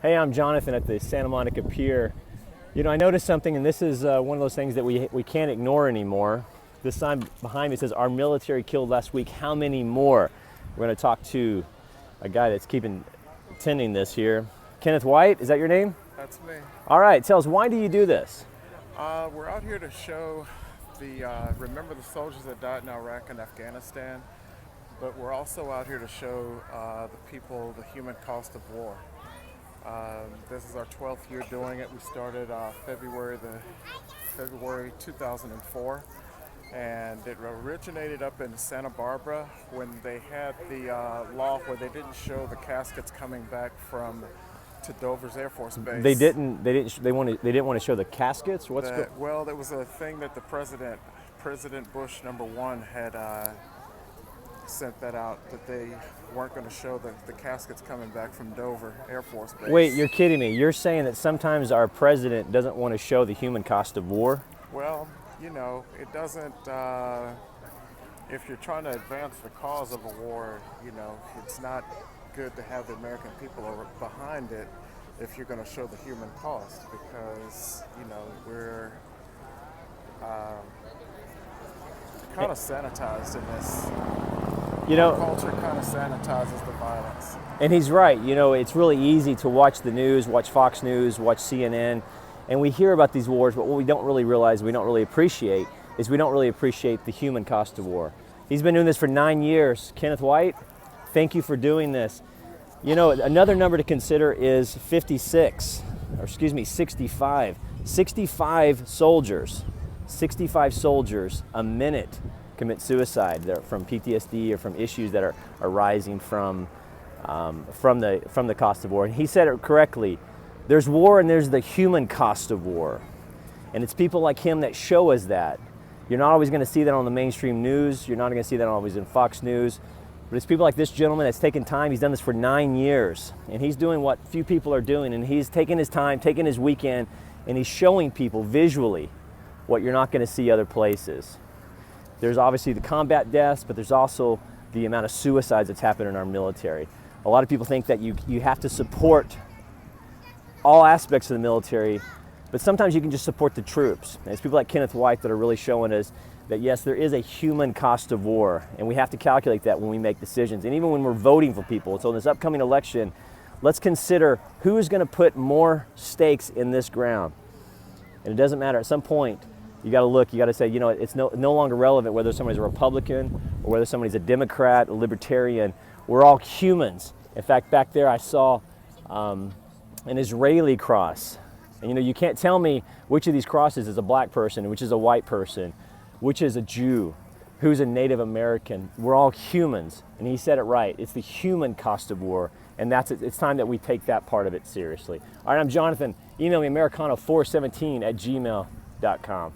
Hey, I'm Jonathan at the Santa Monica Pier. You know, I noticed something, and this is one of those things that we can't ignore anymore. This sign behind me says, "Our military killed last week. How many more?" We're going to talk to a guy that's attending this here. Kenneth White, is that your name? That's me. All right, tell us, why do you do this? We're out here to show remember the soldiers that died in Iraq and Afghanistan, but we're also out here to show the people the human cost of war. This is our 12th year doing it. We started February 2004, and it originated up in Santa Barbara when they had the law where they didn't show the caskets coming back to Dover's Air Force Base. They didn't want to show the caskets. Well, there was a thing that the President Bush #1 had sent that out, that they weren't going to show the caskets coming back from Dover Air Force Base. Wait, you're kidding me. You're saying that sometimes our president doesn't want to show the human cost of war? Well, you know, it doesn't, if you're trying to advance the cause of a war, you know, it's not good to have the American people behind it if you're going to show the human cost, because, you know, we're kind of sanitized in this. You know, our culture kind of sanitizes the violence. And he's right. You know, it's really easy to watch the news, watch Fox News, watch CNN, and we hear about these wars, but what we don't really realize, we don't really appreciate, is we don't really appreciate the human cost of war. He's been doing this for 9 years. Kenneth White, thank you for doing this. You know, another number to consider is 65. 65 soldiers a minute commit suicide. They're from PTSD or from issues that are arising from the cost of war. And he said it correctly. There's war and there's the human cost of war. And it's people like him that show us that. You're not always going to see that on the mainstream news. You're not going to see that always in Fox News. But it's people like this gentleman that's taken time. He's done this for 9 years. And he's doing what few people are doing. And he's taking his time, taking his weekend, and he's showing people visually what you're not going to see other places. There's obviously the combat deaths, but there's also the amount of suicides that's happened in our military. A lot of people think that you have to support all aspects of the military, but sometimes you can just support the troops. And it's people like Kenneth White that are really showing us that yes, there is a human cost of war, and we have to calculate that when we make decisions. And even when we're voting for people, so in this upcoming election, let's consider who is going to put more stakes in this ground. And it doesn't matter, at some point, you got to look, you got to say, you know, it's no longer relevant whether somebody's a Republican or whether somebody's a Democrat, a Libertarian. We're all humans. In fact, back there I saw an Israeli cross. And you know, you can't tell me which of these crosses is a black person, which is a white person, which is a Jew, who's a Native American. We're all humans. And he said it right. It's the human cost of war. And it's time that we take that part of it seriously. All right, I'm Jonathan. Email me americano417@gmail.com.